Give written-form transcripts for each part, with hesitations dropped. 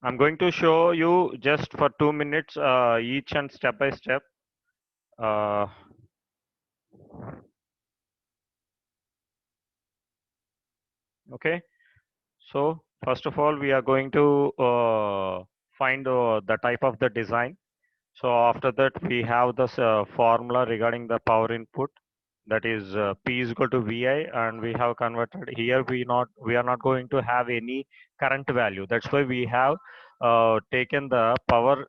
I'm going to show you just for 2 minutes each and step by step. Uh, okay. So first of all, we are going to find the type of the design. So after that, we have this formula regarding the power input. That is P is equal to VI, and we have converted here. We are not going to have any current value. That's why we have taken the power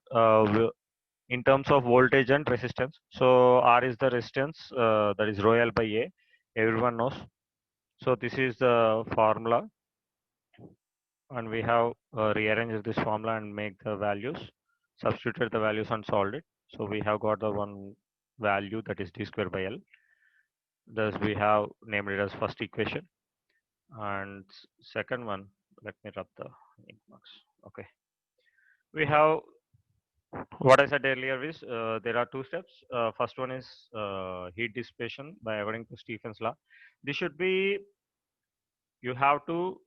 in terms of voltage and resistance. So R is the resistance, that is rho L by A. Everyone knows. So this is the formula, and we have rearranged this formula and make the values, substituted the values and solved it. So we have got the one value, that is d square by L. Thus we have named it as first equation, and second one. Let me rub the ink marks. Okay, we have what I said earlier is there are two steps. First one is heat dissipation by according to Stephen's law. This should be, you have to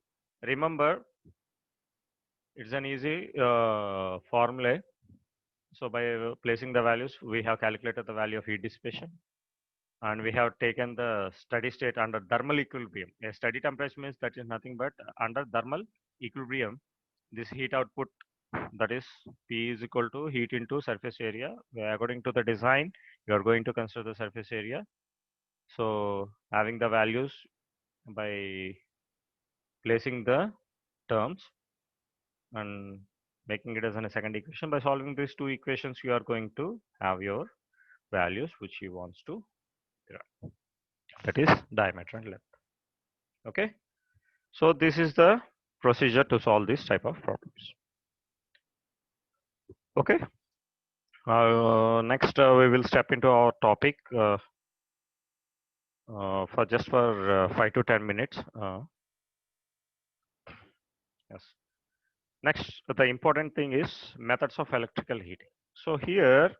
remember, it's an easy formula. So by placing the values, we have calculated the value of heat dissipation, and we have taken the steady state under thermal equilibrium. A steady temperature means that is nothing but under thermal equilibrium. This heat output, that is P is equal to heat into surface area. According to the design, you are going to consider the surface area. So having the values by placing the terms and making it as a second equation. By solving these two equations, you are going to have your values which you wants to derive. That is diameter and length. Okay. So this is the procedure to solve this type of problems. Okay. Next, we will step into our topic for just for 5 to 10 minutes. Yes. Next, the important thing is methods of electrical heating. So here,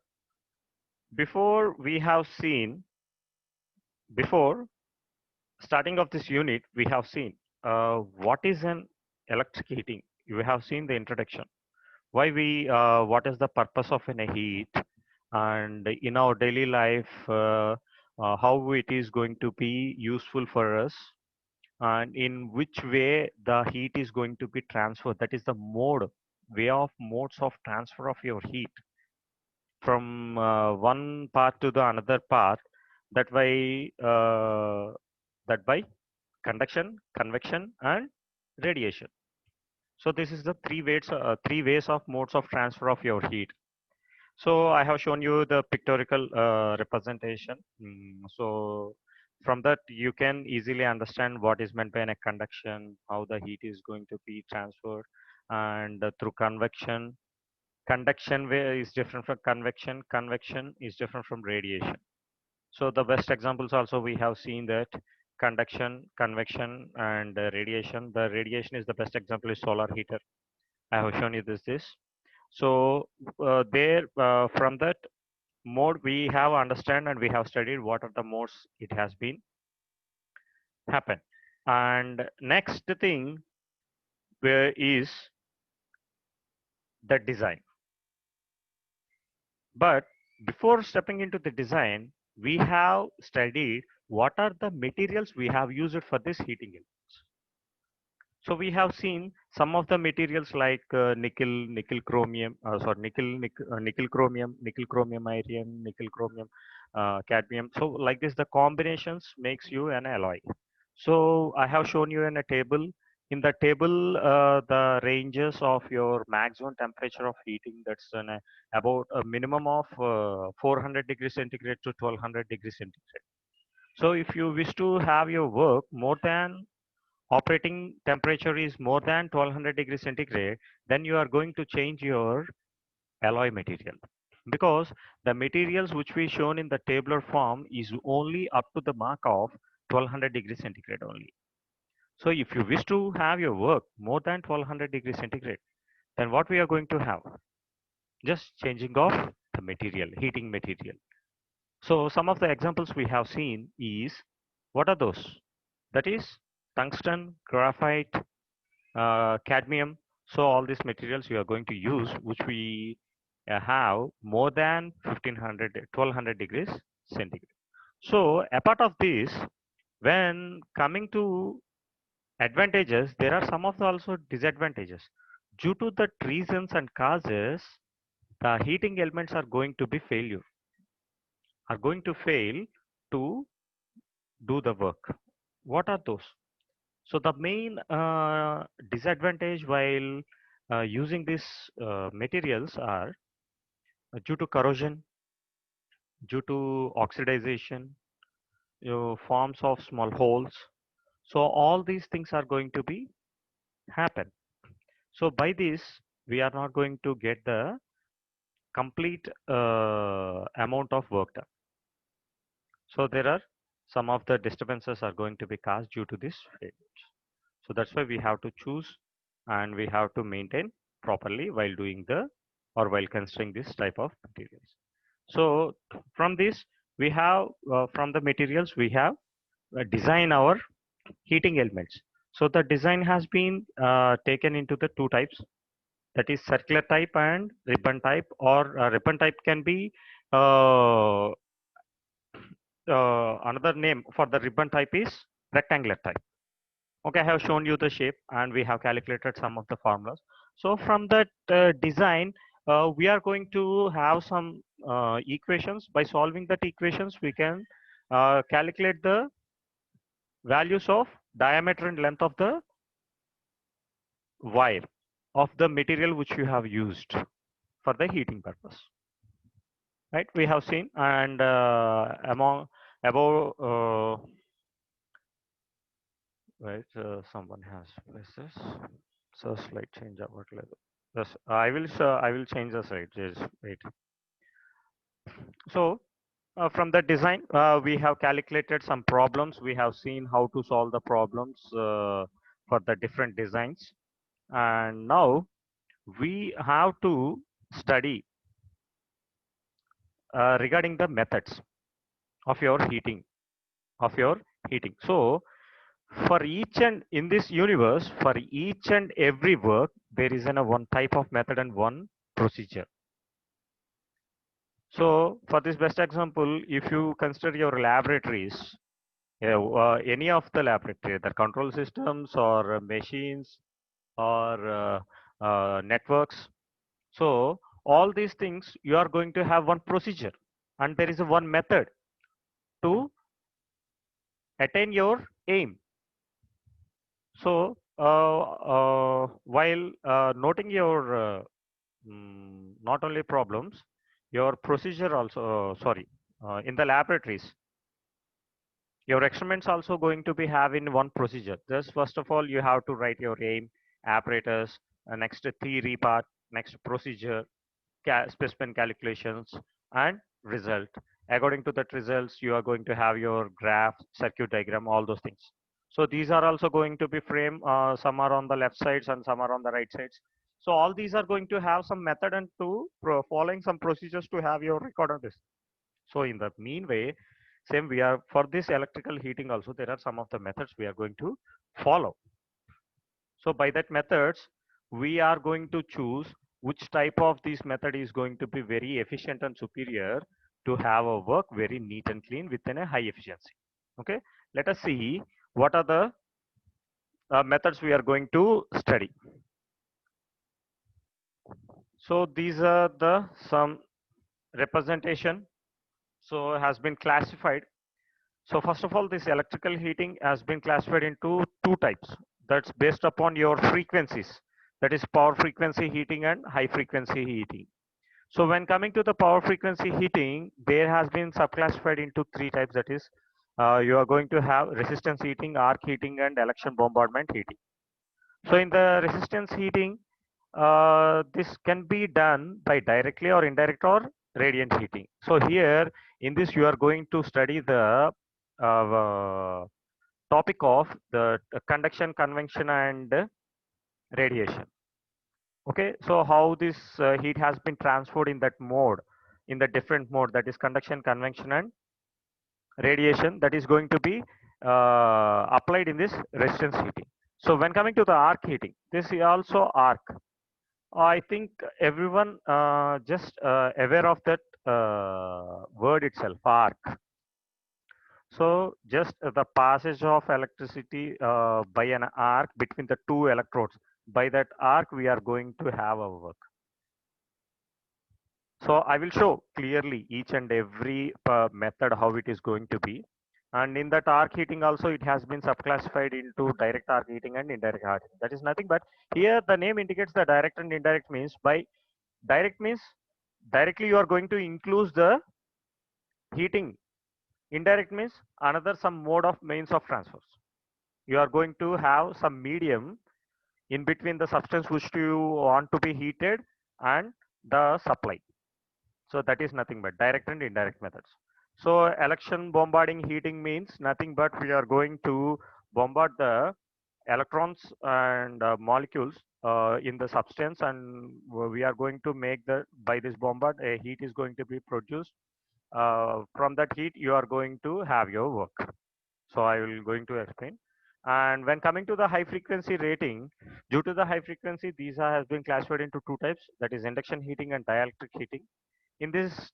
before we have seen, before starting of this unit, we have seen what is an electric heating. We have seen the introduction. Why we, what is the purpose of a heat, and in our daily life, how it is going to be useful for us, and in which way the heat is going to be transferred. That is the mode, way of modes of transfer of your heat from one part to the another part. That by conduction, convection, and radiation. So this is the three ways of modes of transfer of your heat. So I have shown you the pictorial representation. So from that you can easily understand what is meant by a conduction, how the heat is going to be transferred, and through convection. Conduction way is different from convection. Convection is different from radiation. So the best examples also we have seen that conduction, convection, and radiation. The radiation is the best example is solar heater. I have shown you this. So there from that mode we have understand and we have studied what are the modes it has been happen. And next thing where is the design. But before stepping into the design, we have studied what are the materials we have used for this heating elements. So we have seen some of the materials like nickel chromium, nickel chromium, nickel chromium iron, nickel chromium cadmium. So like this, the combinations makes you an alloy. So I have shown you in a table. In the table, the ranges of your maximum temperature of heating, that's about a minimum of 400 degrees centigrade to 1200 degrees centigrade. So if you wish to have your work more than operating temperature is more than 1200 degrees centigrade, then you are going to change your alloy material, because the materials which we shown in the tabular form is only up to the mark of 1200 degrees centigrade only. So if you wish to have your work more than 1200 degrees centigrade, then what we are going to have? Just changing of the material, heating material. So some of the examples we have seen is, what are those? That is tungsten, graphite, cadmium. So all these materials we are going to use, which we have more than 1200 degrees centigrade. So apart of this, when coming to advantages, there are some of the also disadvantages. Due to the reasons and causes, the heating elements are going to fail to do the work. What are those? So the main disadvantage while using these materials are due to corrosion, due to oxidization, forms of small holes. So all these things are going to be happen. So by this, we are not going to get the complete amount of work done. So there are some of the disturbances are going to be caused due to this failures. So that's why we have to choose and we have to maintain properly while doing the or while considering this type of materials. So from this we have from the materials we have design our heating elements. So the design has been taken into the two types, that is circular type and ribbon type, or ribbon type can be uh, another name for the ribbon type is rectangular type. Okay, I have shown you the shape and we have calculated some of the formulas. So from that design, we are going to have some equations. By solving that equations, we can calculate the values of diameter and length of the wire of the material which you have used for the heating purpose. Right, we have seen, and among above right, someone has placed this. So slide change about level. Yes, I will change the slide. Just wait. So from the design, we have calculated some problems. We have seen how to solve the problems for the different designs, and now we have to study regarding the methods of your heating So for each and in this universe, for each and every work, there is a one type of method and one procedure. So for this best example, if you consider your laboratories, any of the laboratory, the control systems or machines or networks. So all these things, you are going to have one procedure and there is a one method to attain your aim. So while noting your not only problems, your procedure also, in the laboratories, your experiments also going to be have in one procedure. Just first of all, you have to write your aim, apparatus, next theory part, next procedure, specimen calculations, and result. According to that results, you are going to have your graph, circuit diagram, all those things. So these are also going to be framed. Some are on the left sides and some are on the right sides. So all these are going to have some method and to following some procedures to have your record on this. So in the mean way, same we are for this electrical heating also there are some of the methods we are going to follow. So by that methods, we are going to choose which type of this method is going to be very efficient and superior to have a work very neat and clean within a high efficiency. Okay, let us see what are the methods we are going to study. So these are the some representation. So has been classified. So first of all, this electrical heating has been classified into two types. That's based upon your frequencies. That is power frequency heating and high frequency heating. So when coming to the power frequency heating, there has been subclassified into three types. That is, you are going to have resistance heating, arc heating, and election bombardment heating. So in the resistance heating, this can be done by directly or indirect or radiant heating. So here in this you are going to study the topic of the conduction, convection, and radiation. Okay, so how this heat has been transferred in that mode, in the different mode, that is conduction, convection, and radiation, that is going to be applied in this resistance heating. So when coming to the arc heating, this is also arc. I think everyone just aware of that word itself, arc. So just the passage of electricity by an arc between the two electrodes. By that arc, we are going to have our work. So I will show clearly each and every method how it is going to be. And in that arc heating also, it has been subclassified into direct arc heating and indirect arc heating. That is nothing but here the name indicates the direct and indirect means by direct means directly you are going to include the heating. Indirect means another some mode of means of transfers. You are going to have some medium in between the substance which you want to be heated and the supply. So that is nothing but direct and indirect methods. So election bombarding heating means nothing but we are going to bombard the electrons and molecules in the substance, and we are going to make the by this bombard a heat is going to be produced. From that heat you are going to have your work. So I will going to explain. And when coming to the high frequency rating, due to the high frequency, these has been classified into two types, that is induction heating and dielectric heating. In this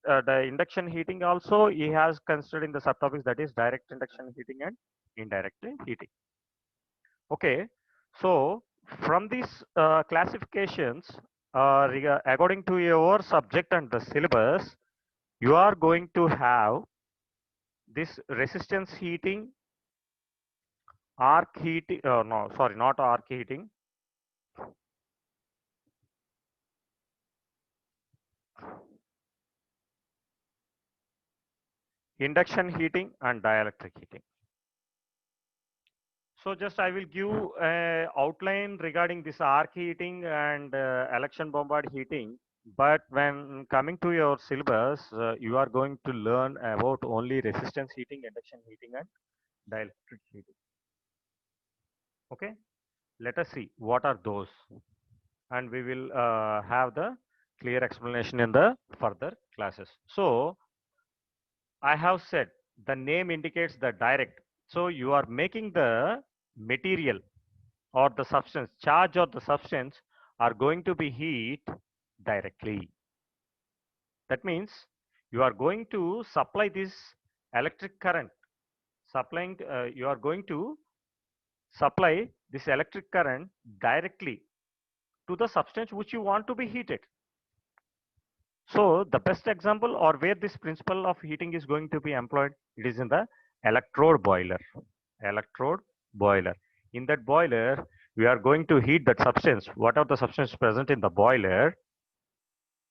the induction heating also, he has considered in the subtopics, that is direct induction heating and indirect heating. Okay, so from these classifications, according to your subject and the syllabus, you are going to have this resistance heating, arc heating, no, sorry, not arc heating. Induction heating and dielectric heating. So just I will give a outline regarding this arc heating and election bombard heating. But when coming to your syllabus, you are going to learn about only resistance heating, induction heating, and dielectric heating. Okay, let us see what are those, and we will have the clear explanation in the further classes. So I have said the name indicates the direct. So you are making the material or the substance, charge or the substance are going to be heat directly. That means you are going to supply this electric current, you are going to supply this electric current directly to the substance which you want to be heated. So the best example or where this principle of heating is going to be employed, it is in the electrode boiler. Electrode boiler. In that boiler, we are going to heat that substance. Whatever the substance present in the boiler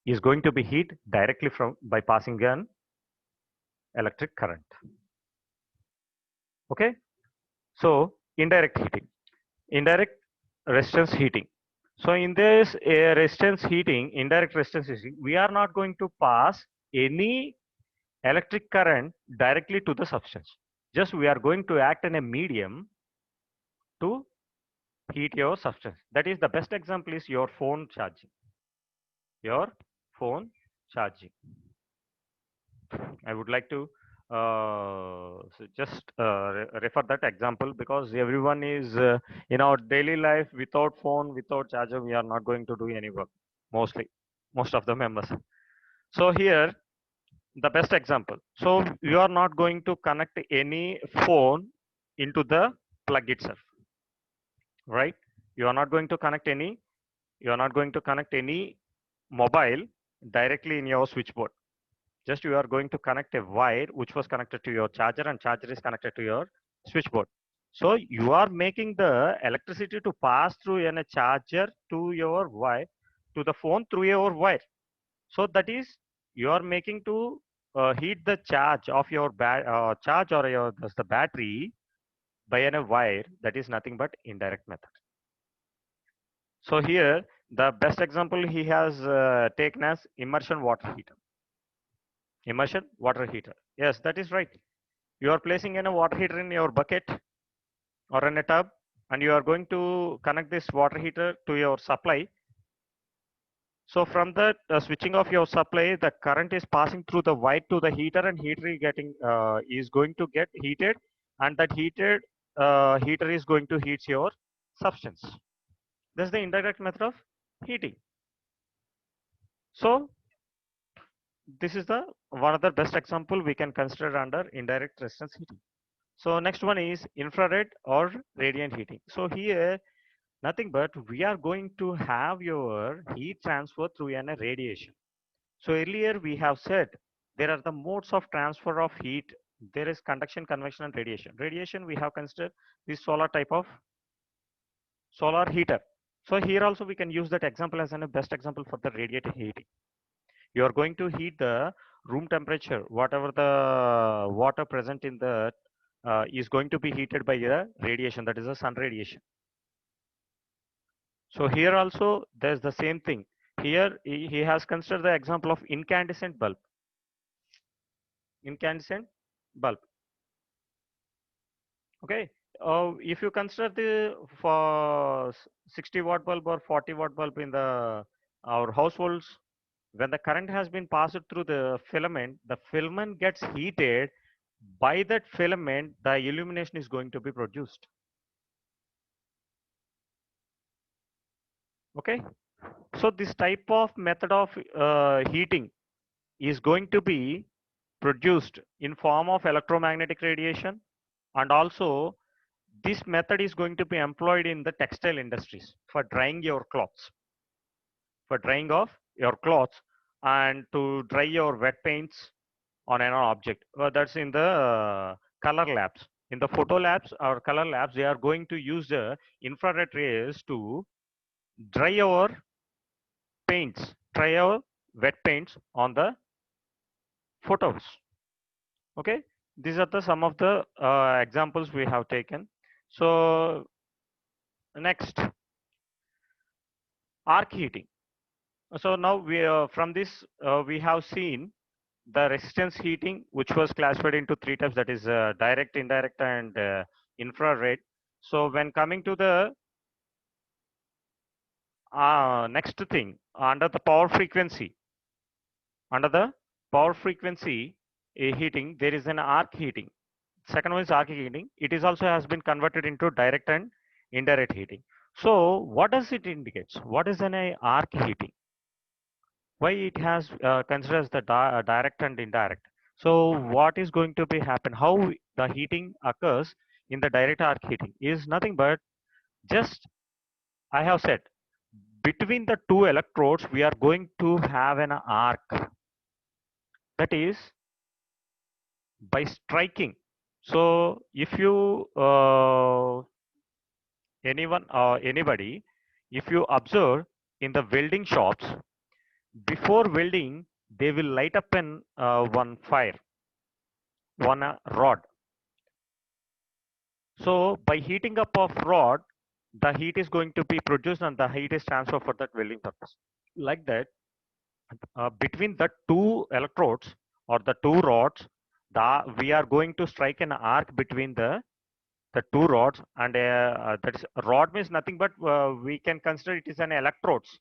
is going to be heat directly from by passing an electric current. Okay. So indirect heating, indirect resistance heating. So in this resistance heating, indirect resistance heating, we are not going to pass any electric current directly to the substance. Just we are going to act in a medium to heat your substance. That is the best example is your phone charging. Your phone charging. I would like to just refer that example because everyone is in our daily life without phone, without charger, we are not going to do any work. Most of the members. So here the best example. So you are not going to connect any phone into the plug itself, right? You are not going to connect any. You are not going to connect any mobile directly in your switchboard. Just you are going to connect a wire which was connected to your charger, and charger is connected to your switchboard. So you are making the electricity to pass through in a charger to your wire to the phone through your wire. So that is you are making to heat the charge of your charge or your the battery by a wire. That is nothing but indirect method. So here the best example he has taken as immersion water heater. Immersion water heater. Yes, that is right. You are placing in a water heater in your bucket or in a tub, and you are going to connect this water heater to your supply. So from the switching of your supply, the current is passing through the wire to the heater, and heater is going to get heated, and that heated heater is going to heat your substance. That's the indirect method of heating. So this is the one of the best example we can consider under indirect resistance heating. So next one is infrared or radiant heating. So here nothing but we are going to have your heat transfer through an radiation. So earlier we have said there are the modes of transfer of heat. There is conduction, convection, and radiation. Radiation we have considered this solar type of solar heater. So here also we can use that example as a best example for the radiative heating. You are going to heat the room temperature, whatever the water present in the is going to be heated by the radiation, that is the sun radiation. So here also there's the same thing. Here he has considered the example of incandescent bulb. Incandescent bulb. Okay. If you consider the for 60-watt bulb or 40-watt bulb in the our households, when the current has been passed through the filament gets heated. By that filament, the illumination is going to be produced. Okay. So this type of method of heating is going to be produced in form of electromagnetic radiation, and also this method is going to be employed in the textile industries for drying your clothes, for drying of your clothes, and to dry your wet paints on an object. That's in the color labs. In the photo labs or color labs, they are going to use the infrared rays to dry our paints, dry our wet paints on the photos. Okay, these are the some of the examples we have taken. So next, arc heating. So now we from this we have seen the resistance heating, which was classified into three types, that is direct, indirect, and infrared. So when coming to the next thing, under the power frequency, under the power frequency heating, there is an arc heating. Second one is arc heating. It is also has been converted into direct and indirect heating. So what does it indicates? What is an arc heating? Why it has considers the direct and indirect? So what is going to be happen? How the heating occurs in the direct arc heating is nothing but just I have said between the two electrodes we are going to have an arc, that is by striking. So if you anybody, if you observe in the welding shops, before welding they will light up an one fire, one rod. So by heating up of rod, the heat is going to be produced and the heat is transferred for that welding purpose. Like that, between the two electrodes or the two rods, we are going to strike an arc between the two rods, and that is rod means nothing but we can consider it is an electrodes.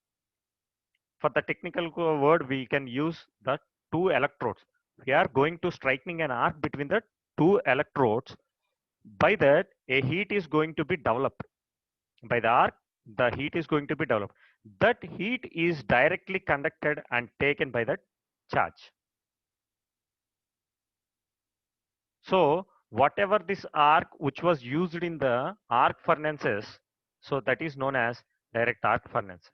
For the technical word, we can use the two electrodes. We are going to striking an arc between the two electrodes. By that, a heat is going to be developed. By the arc, the heat is going to be developed. That heat is directly conducted and taken by the charge. So whatever this arc which was used in the arc furnaces, so that is known as direct arc furnaces.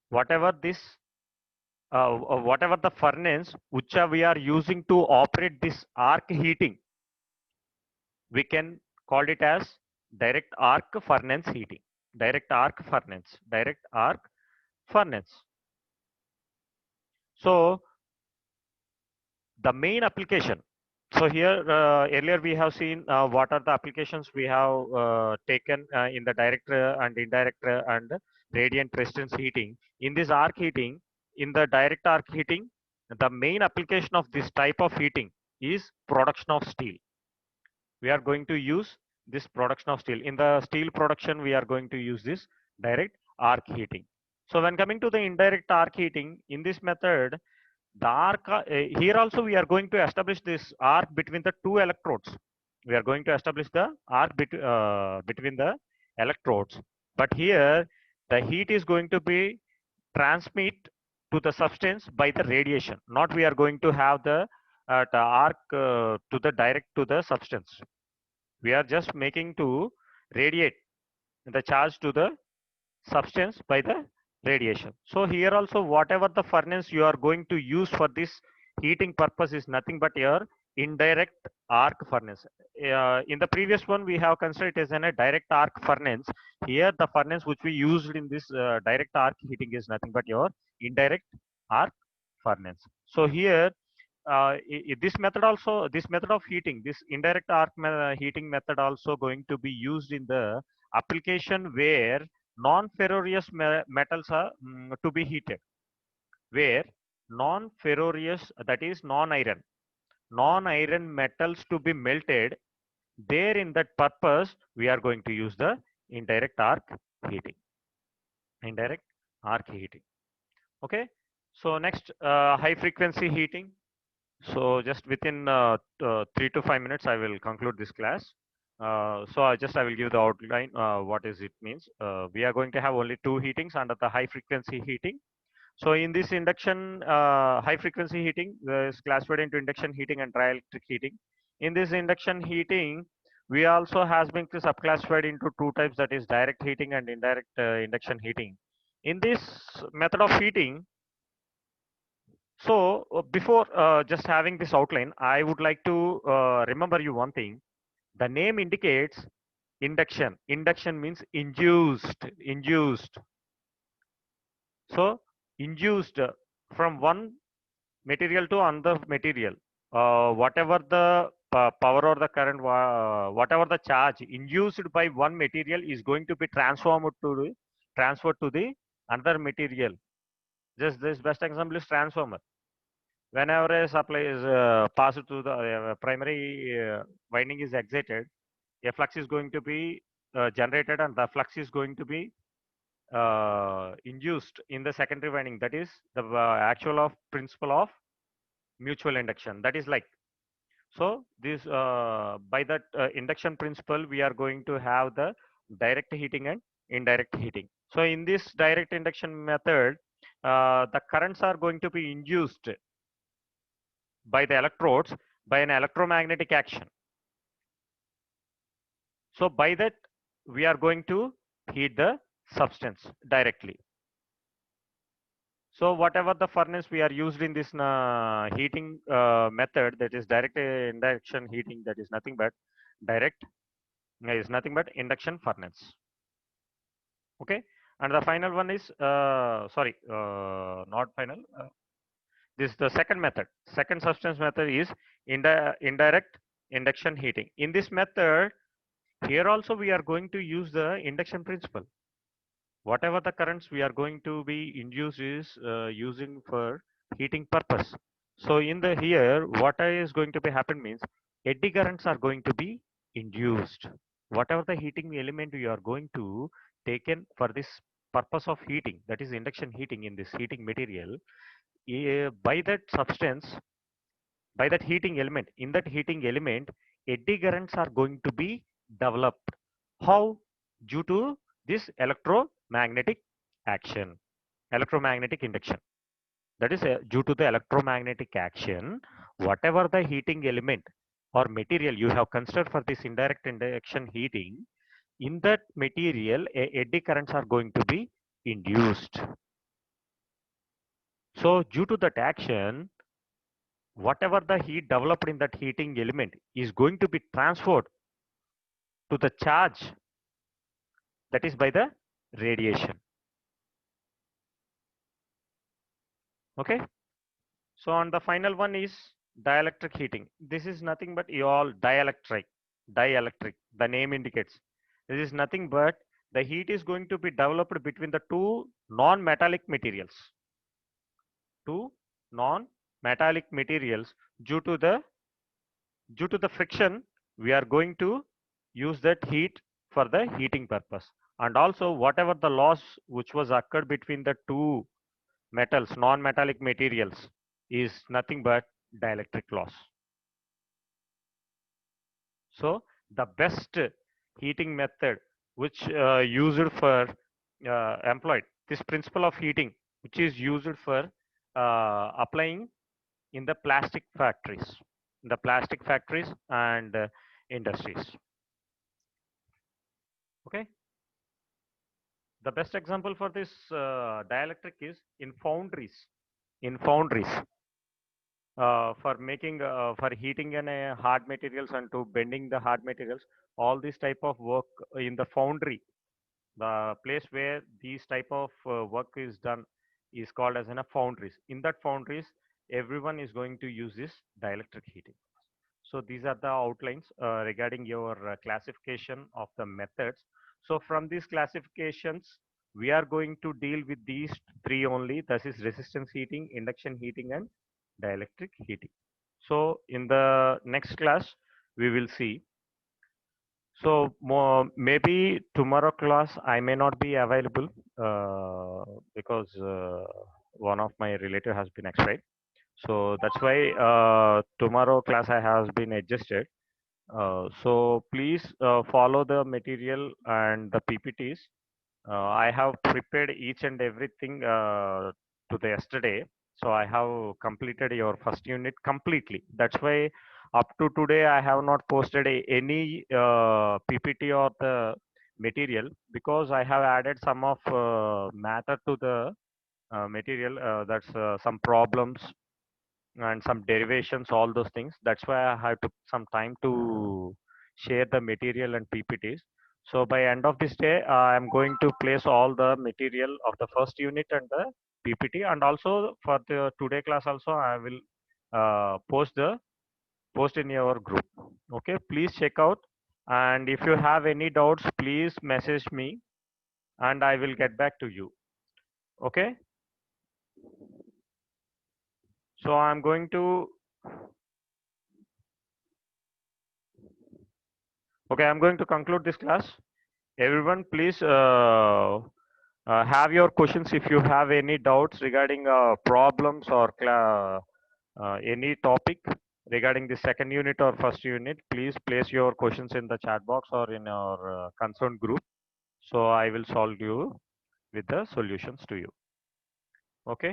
Whatever this, whatever the furnace which we are using to operate this arc heating, we can call it as direct arc furnace heating. Direct arc furnace. Direct arc furnace. So the main application. So here earlier we have seen what are the applications we have taken in the direct and indirect and radiant resistance heating. In this arc heating, in the direct arc heating, the main application of this type of heating is production of steel. We are going to use this production of steel. In the steel production, we are going to use this direct arc heating. So when coming to the indirect arc heating, in this method, the arc here also we are going to establish this arc between the two electrodes. We are going to establish the arc between the electrodes. But here the heat is going to be transmit to the substance by the radiation. Not we are going to have the arc to the direct to the substance. We are just making to radiate the charge to the substance by the radiation. So here also whatever the furnace you are going to use for this heating purpose is nothing but your indirect arc furnace. In the previous one we have considered it as a direct arc furnace. Here the furnace which we used in this direct arc heating is nothing but your indirect arc furnace. So here this method also, this method of heating, this indirect arc heating method also going to be used in the application where non-ferrous metals are to be heated, where non-ferrous, that is non-iron metals to be melted. There in that purpose we are going to use the indirect arc heating. Indirect arc heating. Okay. So next, high frequency heating. So just within 3 to 5 minutes, I will conclude this class. I will give the outline. What is it means? We are going to have only two heatings under the high frequency heating. So in this induction, high frequency heating is classified into induction heating and dielectric heating. In this induction heating, we also has been subclassified into two types, that is direct heating and indirect induction heating. In this method of heating, so before just having this outline, I would like to remember you one thing. The name indicates induction. Induction means induced. Induced. So induced from one material to another material. Whatever the power or the current, whatever the charge induced by one material is going to be transferred to the another material. Just this best example is transformer. Whenever a supply is passed to the primary winding is excited, a flux is going to be generated and the flux is going to be induced in the secondary winding. That is the actual of principle of mutual induction. That is like, so this by that induction principle we are going to have the direct heating and indirect heating. So in this direct induction method, the currents are going to be induced by the electrodes by an electromagnetic action. So by that we are going to heat the substance directly. So whatever the furnace we are used in this heating method, that is direct induction heating, that is nothing but direct, is nothing but induction furnace. Okay, and the final one is not final. This is the second method. Second substance method is indirect induction heating. In this method, here also we are going to use the induction principle. Whatever the currents we are going to be induced is using for heating purpose. So in the here, what is going to be happen means eddy currents are going to be induced. Whatever the heating element you are going to taken for this purpose of heating, that is induction heating in this heating material, by that substance, by that heating element, in that heating element, eddy currents are going to be developed. How? Due to this electromagnetic action, electromagnetic induction. That is due to the electromagnetic action, whatever the heating element or material you have considered for this indirect induction heating, in that material, eddy currents are going to be induced. So due to that action, whatever the heat developed in that heating element is going to be transferred to the charge, that is by the radiation. Okay. So on the final one is dielectric heating. This is nothing but all dielectric. Dielectric, the name indicates. This is nothing but the heat is going to be developed between the two non-metallic materials. Two non-metallic materials. Due to the friction, we are going to use that heat for the heating purpose. And also whatever the loss which was occurred between the two metals, non-metallic materials, is nothing but dielectric loss. So the best heating method which used for employed this principle of heating, which is used for applying in the plastic factories and industries. Okay. The best example for this dielectric is in foundries. In foundries, for making for heating and hard materials and to bending the hard materials, all this type of work in the foundry, the place where these type of work is done is called as in a foundries. In that foundries, everyone is going to use this dielectric heating. So these are the outlines regarding your classification of the methods. So from these classifications, we are going to deal with these three only. That is resistance heating, induction heating, and dielectric heating. So in the next class, we will see. So maybe tomorrow class I may not be available because one of my relative has been expired. So that's why tomorrow class I has been adjusted. So please follow the material and the PPTs. I have prepared each and everything to the yesterday. So I have completed your first unit completely. That's why up to today I have not posted any PPT or the material because I have added some of matter to the material. That's some problems and some derivations, all those things. That's why I have took some time to share the material and PPTs. So by end of this day, I'm going to place all the material of the first unit and the PPT, and also for the today class also I will post in your group. Okay, please check out, and if you have any doubts, please message me, and I will get back to you. Okay, so I'm going to conclude this class. Everyone, please have your questions if you have any doubts regarding problems or any topic regarding the second unit or first unit. Please place your questions in the chat box or in our concerned group. So I will solve you with the solutions to you. Okay.